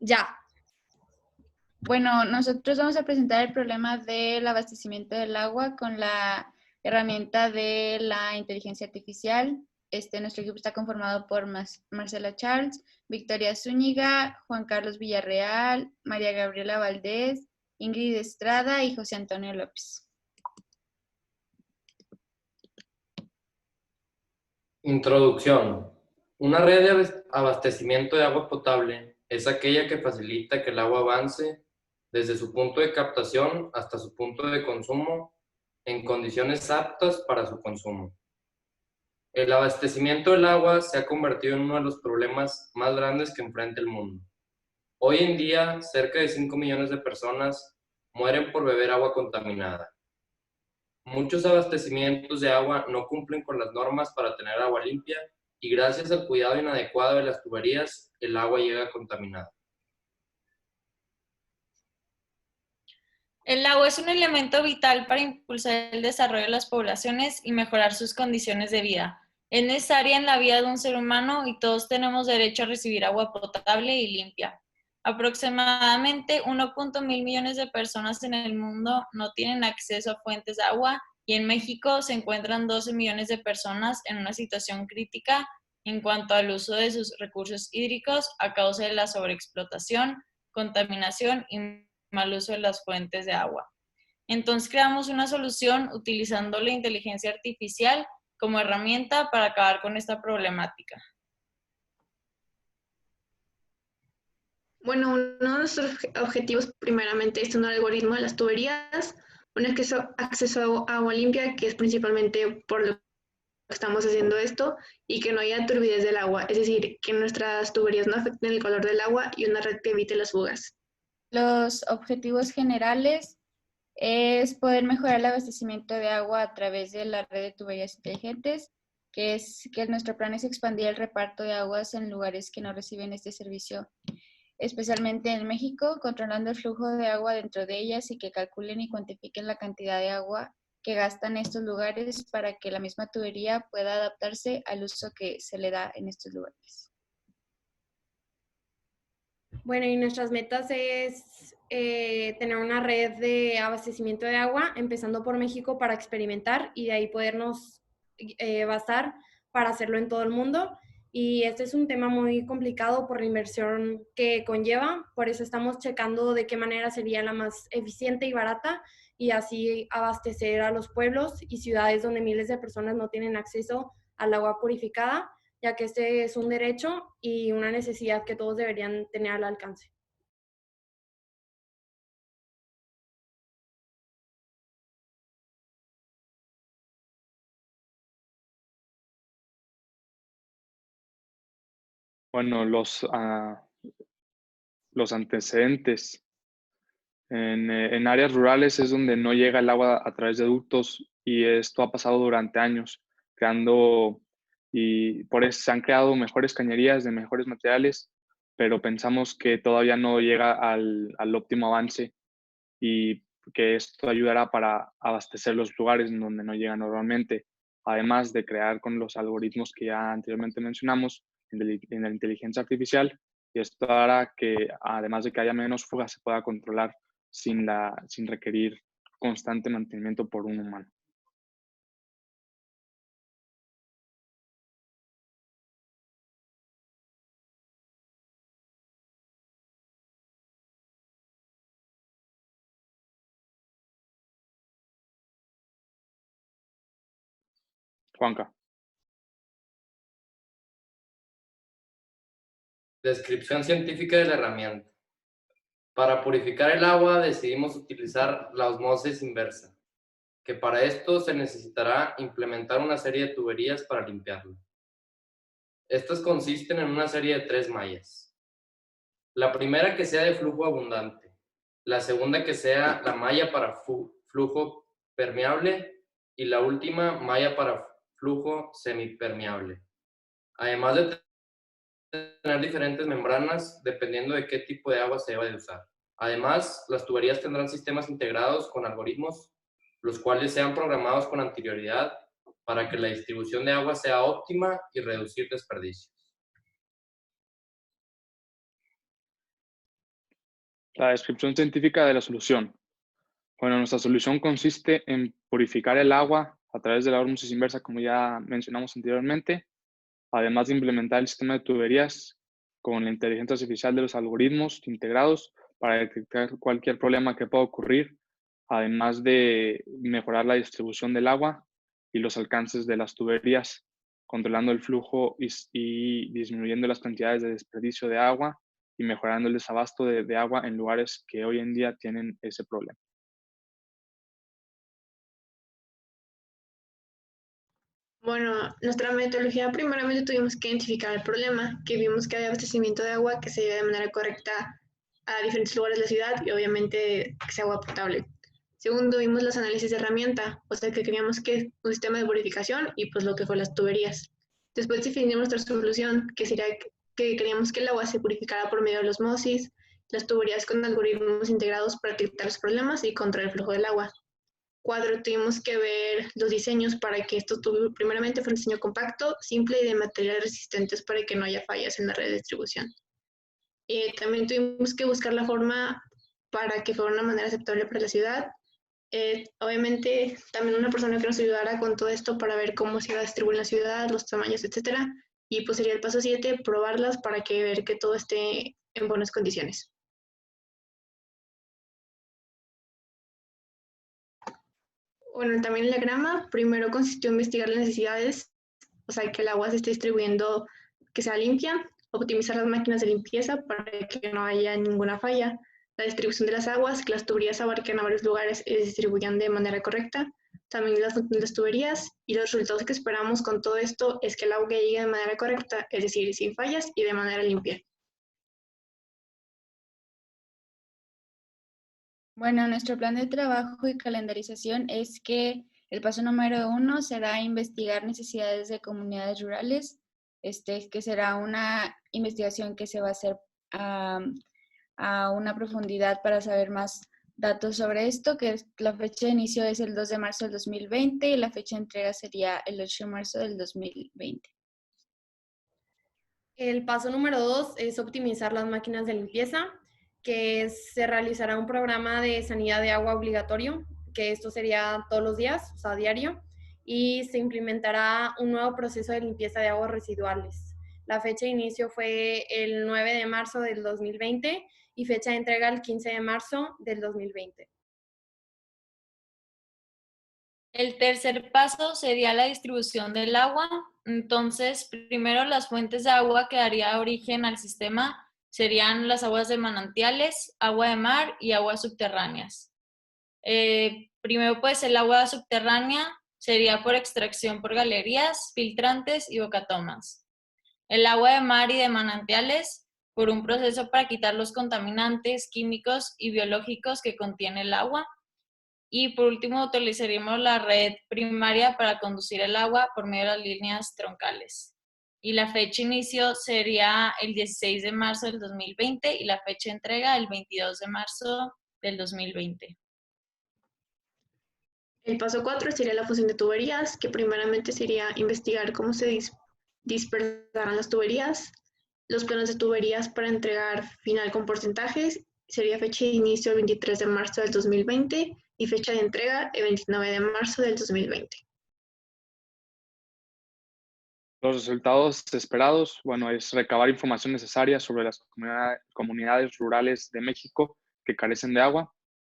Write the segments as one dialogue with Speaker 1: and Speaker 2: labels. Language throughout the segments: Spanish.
Speaker 1: Ya.
Speaker 2: Bueno, nosotros vamos a presentar el problema del abastecimiento del agua con la herramienta de la inteligencia artificial. Nuestro equipo está conformado por Marcela Charles, Victoria Zúñiga, Juan Carlos Villarreal, María Gabriela Valdés, Ingrid Estrada y José Antonio López.
Speaker 3: Introducción. Una red de abastecimiento de agua potable es aquella que facilita que el agua avance desde su punto de captación hasta su punto de consumo en condiciones aptas para su consumo. El abastecimiento del agua se ha convertido en uno de los problemas más grandes que enfrenta el mundo. Hoy en día, cerca de 5 millones de personas mueren por beber agua contaminada. Muchos abastecimientos de agua no cumplen con las normas para tener agua limpia y gracias al cuidado inadecuado de las tuberías, el agua llega contaminada.
Speaker 4: El agua es un elemento vital para impulsar el desarrollo de las poblaciones y mejorar sus condiciones de vida. Es necesaria en la vida de un ser humano y todos tenemos derecho a recibir agua potable y limpia. Aproximadamente 1.1 millones de personas en el mundo no tienen acceso a fuentes de agua y en México se encuentran 12 millones de personas en una situación crítica en cuanto al uso de sus recursos hídricos a causa de la sobreexplotación, contaminación y mal uso de las fuentes de agua. Entonces creamos una solución utilizando la inteligencia artificial como herramienta para acabar con esta problemática.
Speaker 1: Bueno, uno de nuestros objetivos primeramente es un algoritmo de las tuberías, un acceso a agua limpia, que es principalmente por lo que estamos haciendo esto, y que no haya turbidez del agua, es decir, que nuestras tuberías no afecten el color del agua y una red que evite las fugas.
Speaker 2: Los objetivos generales es poder mejorar el abastecimiento de agua a través de la red de tuberías inteligentes, que nuestro plan es expandir el reparto de aguas en lugares que no reciben este servicio, especialmente en México, controlando el flujo de agua dentro de ellas y que calculen y cuantifiquen la cantidad de agua que gastan estos lugares para que la misma tubería pueda adaptarse al uso que se le da en estos lugares.
Speaker 5: Bueno, y nuestras metas es tener una red de abastecimiento de agua, empezando por México para experimentar y de ahí podernos basar para hacerlo en todo el mundo. Y este es un tema muy complicado por la inversión que conlleva, por eso estamos checando de qué manera sería la más eficiente y barata y así abastecer a los pueblos y ciudades donde miles de personas no tienen acceso al agua purificada, ya que este es un derecho y una necesidad que todos deberían tener al alcance.
Speaker 6: Bueno, los antecedentes. En áreas rurales es donde no llega el agua a través de ductos y esto ha pasado durante años, y por eso se han creado mejores cañerías de mejores materiales, pero pensamos que todavía no llega al óptimo avance y que esto ayudará para abastecer los lugares en donde no llega normalmente, además de crear con los algoritmos que ya anteriormente mencionamos en la inteligencia artificial, y esto hará que, además de que haya menos fugas, se pueda controlar sin requerir constante mantenimiento por un humano. Juanca.
Speaker 3: Descripción científica de la herramienta. Para purificar el agua decidimos utilizar la osmosis inversa, que para esto se necesitará implementar una serie de tuberías para limpiarla. Estas consisten en una serie de 3 mallas. La primera que sea de flujo abundante, la segunda que sea la malla para flujo permeable y la última malla para flujo semipermeable. Además de tener diferentes membranas dependiendo de qué tipo de agua se deba de usar. Además, las tuberías tendrán sistemas integrados con algoritmos, los cuales sean programados con anterioridad para que la distribución de agua sea óptima y reducir desperdicios.
Speaker 6: La descripción científica de la solución. Bueno, nuestra solución consiste en purificar el agua a través de la ósmosis inversa, como ya mencionamos anteriormente, además de implementar el sistema de tuberías con la inteligencia artificial de los algoritmos integrados para detectar cualquier problema que pueda ocurrir, además de mejorar la distribución del agua y los alcances de las tuberías, controlando el flujo y disminuyendo las cantidades de desperdicio de agua y mejorando el desabasto de agua en lugares que hoy en día tienen ese problema.
Speaker 1: Bueno, nuestra metodología primeramente tuvimos que identificar el problema, que vimos que había abastecimiento de agua que se lleva de manera correcta a diferentes lugares de la ciudad y obviamente que sea agua potable. Segundo, vimos los análisis de herramienta, o sea que queríamos que un sistema de purificación y pues lo que fue las tuberías. Después definimos nuestra solución, que sería que queríamos que el agua se purificara por medio de la osmosis, las tuberías con algoritmos integrados para detectar los problemas y controlar el flujo del agua. 4, tuvimos que ver los diseños para que esto primeramente fue un diseño compacto, simple y de materiales resistentes para que no haya fallas en la red de distribución. También tuvimos que buscar la forma para que fuera una manera aceptable para la ciudad. Obviamente también una persona que nos ayudara con todo esto para ver cómo se iba a distribuir en la ciudad, los tamaños, etcétera. Y pues sería el paso 7, probarlas para que ver que todo esté en buenas condiciones. Bueno, también el diagrama primero consistió en investigar las necesidades, o sea, que el agua se esté distribuyendo, que sea limpia, optimizar las máquinas de limpieza para que no haya ninguna falla, la distribución de las aguas, que las tuberías abarquen a varios lugares y se distribuyan de manera correcta, también las tuberías, y los resultados que esperamos con todo esto es que el agua llegue de manera correcta, es decir, sin fallas y de manera limpia.
Speaker 2: Bueno, nuestro plan de trabajo y calendarización es que el paso número 1 será investigar necesidades de comunidades rurales, que será una investigación que se va a hacer a una profundidad para saber más datos sobre esto, que la fecha de inicio es el 2 de marzo del 2020 y la fecha de entrega sería el 8 de marzo del 2020.
Speaker 5: El paso número 2 es optimizar las máquinas de limpieza, que se realizará un programa de sanidad de agua obligatorio, que esto sería todos los días, o sea, diario, y se implementará un nuevo proceso de limpieza de aguas residuales. La fecha de inicio fue el 9 de marzo del 2020 y fecha de entrega el 15 de marzo del 2020.
Speaker 4: El tercer paso sería la distribución del agua. Entonces, primero las fuentes de agua que daría origen al sistema serían las aguas de manantiales, agua de mar y aguas subterráneas. Primero, pues el agua subterránea sería por extracción por galerías, filtrantes y bocatomas. El agua de mar y de manantiales por un proceso para quitar los contaminantes químicos y biológicos que contiene el agua. Y por último, utilizaríamos la red primaria para conducir el agua por medio de las líneas troncales. Y la fecha de inicio sería el 16 de marzo del 2020 y la fecha de entrega el 22 de marzo del 2020.
Speaker 1: El paso 4 sería la fusión de tuberías, que primeramente sería investigar cómo se dispersarán las tuberías, los planos de tuberías para entregar final con porcentajes, sería fecha de inicio el 23 de marzo del 2020 y fecha de entrega el 29 de marzo del 2020.
Speaker 6: Los resultados esperados, bueno, es recabar información necesaria sobre las comunidades rurales de México que carecen de agua,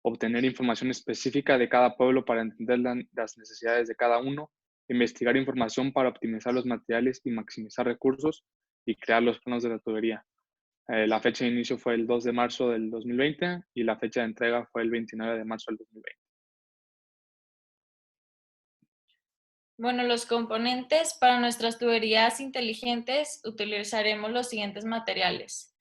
Speaker 6: obtener información específica de cada pueblo para entender las necesidades de cada uno, investigar información para optimizar los materiales y maximizar recursos y crear los planos de la tubería. La fecha de inicio fue el 2 de marzo del 2020 y la fecha de entrega fue el 29 de marzo del 2020.
Speaker 4: Bueno, los componentes para nuestras tuberías inteligentes utilizaremos los siguientes materiales.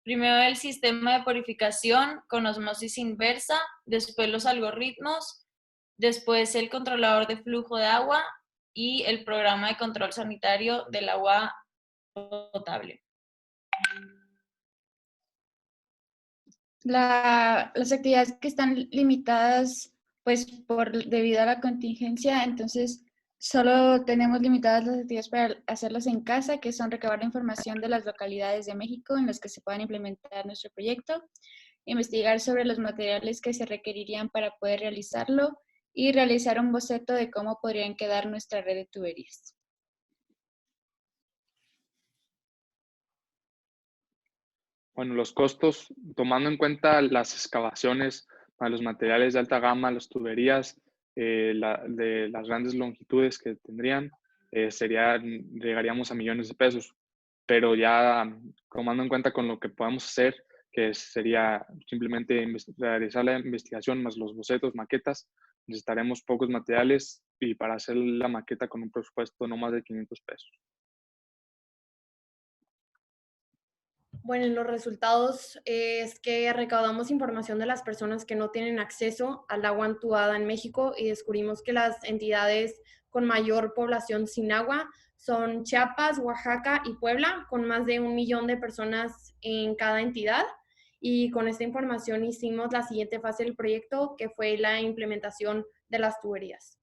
Speaker 4: Primero el sistema de purificación con osmosis inversa, después los algoritmos, después el controlador de flujo de agua y el programa de control sanitario del agua potable.
Speaker 2: Las actividades que están limitadas, pues debido a la contingencia, entonces solo tenemos limitadas las actividades para hacerlas en casa, que son recabar la información de las localidades de México en las que se puedan implementar nuestro proyecto, investigar sobre los materiales que se requerirían para poder realizarlo y realizar un boceto de cómo podrían quedar nuestra red de tuberías.
Speaker 6: Bueno, los costos, tomando en cuenta las excavaciones para los materiales de alta gama, las tuberías, de las grandes longitudes que tendrían, llegaríamos a millones de pesos. Pero ya tomando en cuenta con lo que podemos hacer, que sería simplemente realizar la investigación más los bocetos, maquetas, necesitaremos pocos materiales y para hacer la maqueta con un presupuesto no más de 500 pesos.
Speaker 5: Bueno, los resultados es que recaudamos información de las personas que no tienen acceso al agua entubada en México y descubrimos que las entidades con mayor población sin agua son Chiapas, Oaxaca y Puebla, con más de 1 millón de personas en cada entidad. Y con esta información hicimos la siguiente fase del proyecto, que fue la implementación de las tuberías.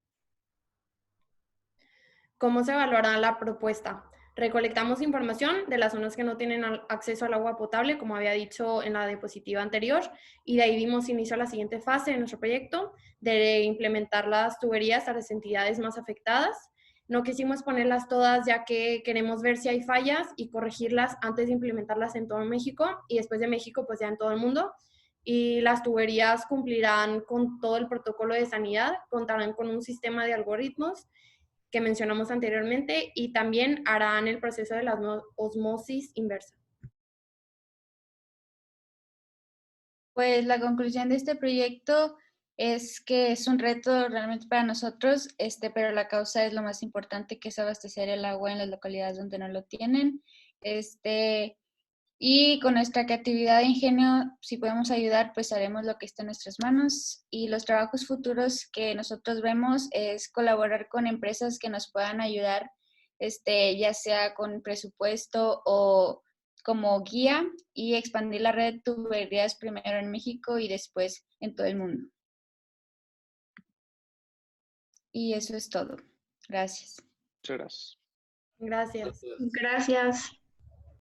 Speaker 5: ¿Cómo se evaluará la propuesta? Recolectamos información de las zonas que no tienen acceso al agua potable, como había dicho en la diapositiva anterior, y de ahí dimos inicio a la siguiente fase de nuestro proyecto, de implementar las tuberías a las entidades más afectadas. No quisimos ponerlas todas, ya que queremos ver si hay fallas y corregirlas antes de implementarlas en todo México, y después de México, pues ya en todo el mundo. Y las tuberías cumplirán con todo el protocolo de sanidad, contarán con un sistema de algoritmos que mencionamos anteriormente y también harán el proceso de la osmosis inversa.
Speaker 2: Pues la conclusión de este proyecto es que es un reto realmente para nosotros, pero la causa es lo más importante, que es abastecer el agua en las localidades donde no lo tienen. Y con nuestra creatividad e ingenio, si podemos ayudar, pues haremos lo que esté en nuestras manos. Y los trabajos futuros que nosotros vemos es colaborar con empresas que nos puedan ayudar, ya sea con presupuesto o como guía, y expandir la red de tuberías primero en México y después en todo el mundo. Y eso es todo. Gracias.
Speaker 6: Muchas gracias.
Speaker 5: Gracias.
Speaker 1: Gracias.